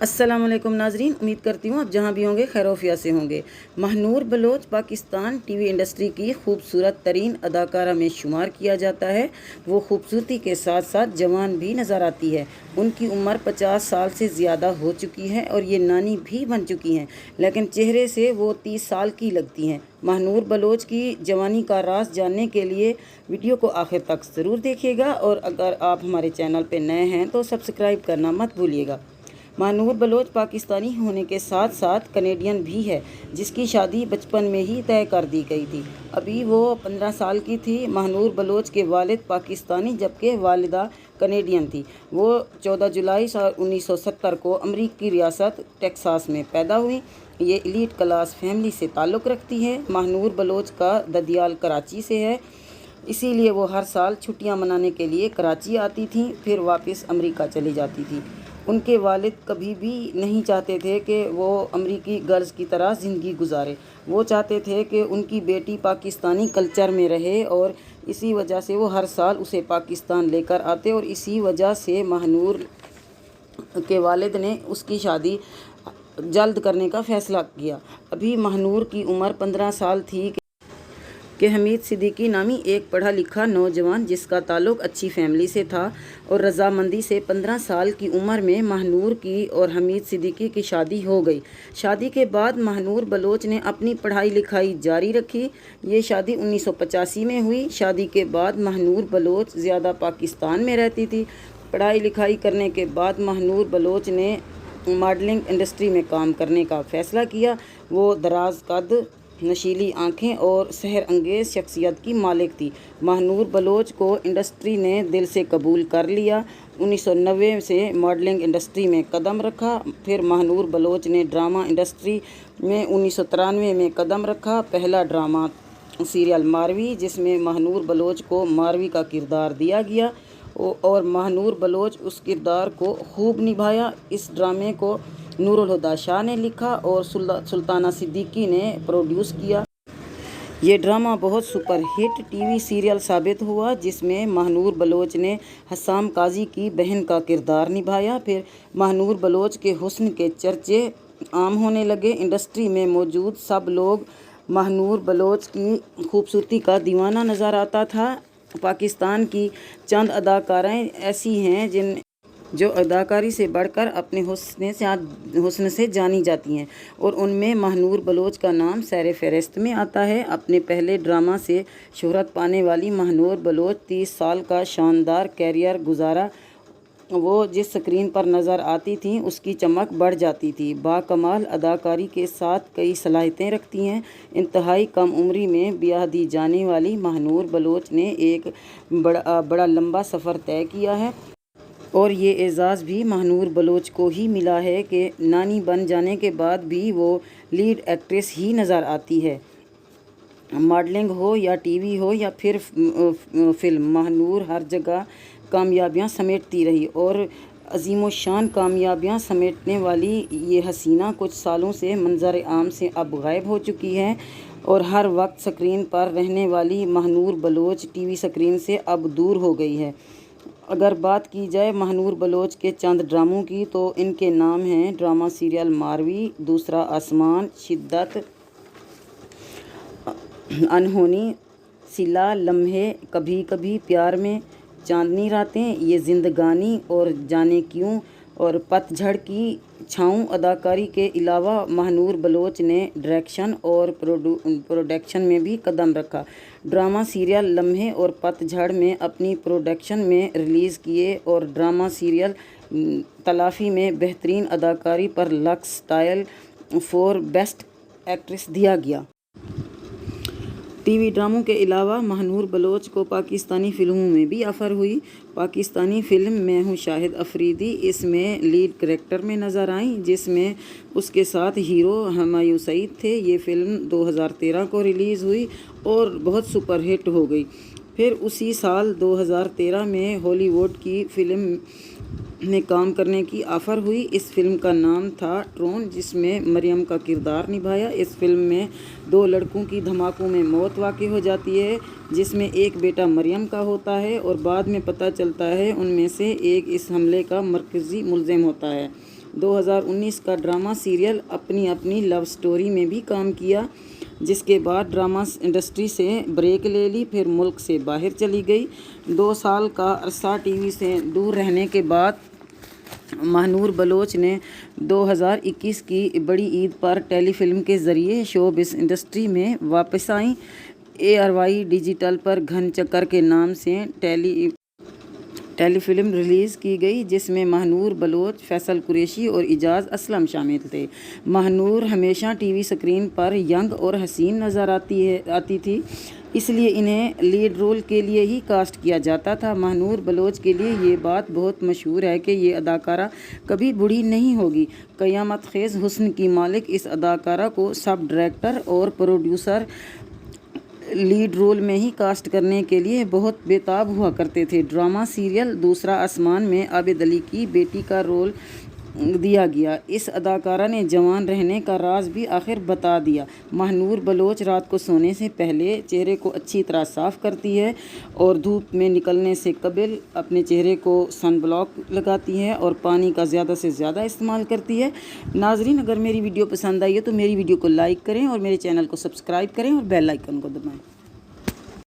अस्सलाम वालेकुम नाजरीन, उम्मीद करती हूँ आप जहाँ भी होंगे खैरोफिया से होंगे। महानूर बलोच पाकिस्तान टीवी इंडस्ट्री की खूबसूरत तरीन अदाकारा में शुमार किया जाता है। वो खूबसूरती के साथ साथ जवान भी नज़र आती है। उनकी उम्र 50 साल से ज़्यादा हो चुकी है और ये नानी भी बन चुकी हैं, लेकिन चेहरे से वो 30 साल की लगती हैं। महानूर बलोच की जवानी का राज जानने के लिए वीडियो को आखिर तक ज़रूर देखिएगा, और अगर आप हमारे चैनल पर नए हैं तो सब्सक्राइब करना मत भूलिएगा। महानूर बलोच पाकिस्तानी होने के साथ साथ कनेडियन भी है, जिसकी शादी बचपन में ही तय कर दी गई थी। अभी वो 15 साल की थी। महानूर बलोच के वालिद पाकिस्तानी जबकि वालिदा कनेडियन थी। वो 14 जुलाई 1970 को अमरीकी रियासत टेक्सास में पैदा हुई। ये एलीट क्लास फैमिली से ताल्लुक़ रखती है। महानूर बलोच का ददियाल कराची से है, इसीलिए वो हर साल छुट्टियां मनाने के लिए कराची आती थीं, फिर वापस अमेरिका चली जाती थी। उनके वालिद कभी भी नहीं चाहते थे कि वो अमेरिकी गर्ल्स की तरह ज़िंदगी गुजारे। वो चाहते थे कि उनकी बेटी पाकिस्तानी कल्चर में रहे, और इसी वजह से वो हर साल उसे पाकिस्तान लेकर आते, और इसी वजह से महानूर के वालिद ने उसकी शादी जल्द करने का फ़ैसला किया। अभी महानूर की उम्र 15 साल थी कि हमीद सिद्दीकी नामी एक पढ़ा लिखा नौजवान, जिसका ताल्लुक़ अच्छी फैमिली से था और रजामंदी से 15 साल की उम्र में महानूर की और हमीद सिद्दीकी की शादी हो गई। शादी के बाद महानूर बलोच ने अपनी पढ़ाई लिखाई जारी रखी। ये शादी 1985 में हुई। शादी के बाद महानूर बलोच ज़्यादा पाकिस्तान में रहती थी। पढ़ाई लिखाई करने के बाद महानूर बलोच ने मॉडलिंग इंडस्ट्री में काम करने का फ़ैसला किया। वो दराज कद, नशीली आंखें और सहर अंगेज़ शख्सियत की मालिक थी। महानूर बलोच को इंडस्ट्री ने दिल से कबूल कर लिया। 1990 से मॉडलिंग इंडस्ट्री में कदम रखा। फिर महानूर बलोच ने ड्रामा इंडस्ट्री में 1993 में कदम रखा। पहला ड्रामा सीरियल मारवी, जिसमें महानूर बलोच को मारवी का किरदार दिया गया, और महानूर बलोच उस किरदार को खूब निभाया। इस ड्रामे को नूरुल हुदा शाह ने लिखा और सुल्ताना सिद्दीकी ने प्रोड्यूस किया। ये ड्रामा बहुत सुपर हिट टीवी सीरियल साबित हुआ, जिसमें महानूर बलोच ने हसाम काजी की बहन का किरदार निभाया। फिर महानूर बलोच के हुस्न के चर्चे आम होने लगे। इंडस्ट्री में मौजूद सब लोग महानूर बलोच की खूबसूरती का दीवाना नज़र आता था। पाकिस्तान की चंद अदाकाराएँ ऐसी हैं जो अदाकारी से बढ़कर अपने हुस्न से जानी जाती हैं, और उनमें महानूर बलोच का नाम सर फहरिस्त में आता है। अपने पहले ड्रामा से शोहरत पाने वाली महानूर बलोच 30 साल का शानदार कैरियर गुजारा। वो जिस स्क्रीन पर नज़र आती थीं, उसकी चमक बढ़ जाती थी। बाकमाल अदाकारी के साथ कई सलाहियतें रखती हैं। इंतहाई कम उम्री में ब्याह दी जाने वाली महानूर बलोच ने एक बड़ा लंबा सफ़र तय किया है, और ये एज़ाज़ भी महानूर बलोच को ही मिला है कि नानी बन जाने के बाद भी वो लीड एक्ट्रेस ही नज़र आती है। मॉडलिंग हो या टीवी हो या फिर फिल्म, महानूर हर जगह कामयाबियां समेटती रही, और अजीम शान कामयाबियां समेटने वाली ये हसीना कुछ सालों से मंजर आम से अब गायब हो चुकी है, और हर वक्त स्क्रीन पर रहने वाली महानूर बलोच टीवी स्क्रीन से अब दूर हो गई है। अगर बात की जाए महानूर बलोच के चंद ड्रामों की, तो इनके नाम हैं ड्रामा सीरियल मारवी, दूसरा आसमान, शिद्दत, अनहोनी, सिला, लम्हे, कभी कभी प्यार में, चांदनी रातें, ये जिंदगानी और जाने क्यों, और पतझड़ की छाँव। अदाकारी के अलावा महानूर बलोच ने डायरेक्शन और प्रोडक्शन में भी कदम रखा। ड्रामा सीरियल लम्हे और पतझड़ में अपनी प्रोडक्शन में रिलीज़ किए, और ड्रामा सीरियल तलाफ़ी में बेहतरीन अदाकारी पर lux tile for best actress दिया गया। टीवी ड्रामों के अलावा महानूर बलोच को पाकिस्तानी फ़िल्मों में भी ऑफ़र हुई। पाकिस्तानी फ़िल्म मैं हूँ शाहिद अफरीदी इसमें लीड कैरेक्टर में नज़र आई, जिसमें उसके साथ हीरो हुमायूं सईद थे। ये फ़िल्म 2013 को रिलीज़ हुई और बहुत सुपर हिट हो गई। फिर उसी साल 2013 में हॉलीवुड की फ़िल्म میں کام کرنے کی آفر ہوئی۔ اس فلم کا نام تھا ٹرون، جس میں مریم کا کردار نبھایا۔ اس فلم میں 2 لڑکوں کی دھماکوں میں موت واقع ہو جاتی ہے، جس میں ایک بیٹا مریم کا ہوتا ہے اور بعد میں پتہ چلتا ہے ان میں سے ایک اس حملے کا مرکزی ملزم ہوتا ہے۔ 2019 کا ڈرامہ سیریل اپنی لو سٹوری میں بھی کام کیا، جس کے بعد ڈرامہ انڈسٹری سے بریک لے لی، پھر ملک سے باہر چلی گئی۔ 2 سال کا عرصہ ٹی وی سے دور رہنے کے بعد ماہنور بلوچ نے 2021 کی بڑی عید پر ٹیلی فلم کے ذریعے شوبز انڈسٹری میں واپس آئیں۔ ARY ڈیجیٹل پر گھن چکر کے نام سے ٹیلی فلم ریلیز کی گئی، جس میں ماہنور بلوچ، فیصل قریشی اور اعجاز اسلم شامل تھے۔ ماہنور ہمیشہ ٹی وی سکرین پر ینگ اور حسین نظر آتی تھی، اس لیے انہیں لیڈ رول کے لیے ہی کاسٹ کیا جاتا تھا۔ ماہنور بلوچ کے لیے یہ بات بہت مشہور ہے کہ یہ اداکارہ کبھی بوڑھی نہیں ہوگی۔ قیامت خیز حسن کی مالک اس اداکارہ کو سب ڈائریکٹر اور پروڈیوسر لیڈ رول میں ہی کاسٹ کرنے کے لیے بہت بےتاب ہوا کرتے تھے۔ ڈرامہ سیریل دوسرا آسمان میں عابد علی کی بیٹی کا رول دیا گیا۔ اس اداکارہ نے جوان رہنے کا راز بھی آخر بتا دیا۔ ماہنور بلوچ رات کو سونے سے پہلے چہرے کو اچھی طرح صاف کرتی ہے اور دھوپ میں نکلنے سے قبل اپنے چہرے کو سن بلاک لگاتی ہے اور پانی کا زیادہ سے زیادہ استعمال کرتی ہے۔ ناظرین، اگر میری ویڈیو پسند آئی ہے تو میری ویڈیو کو لائک کریں اور میرے چینل کو سبسکرائب کریں اور بیل آئیکن کو دبائیں۔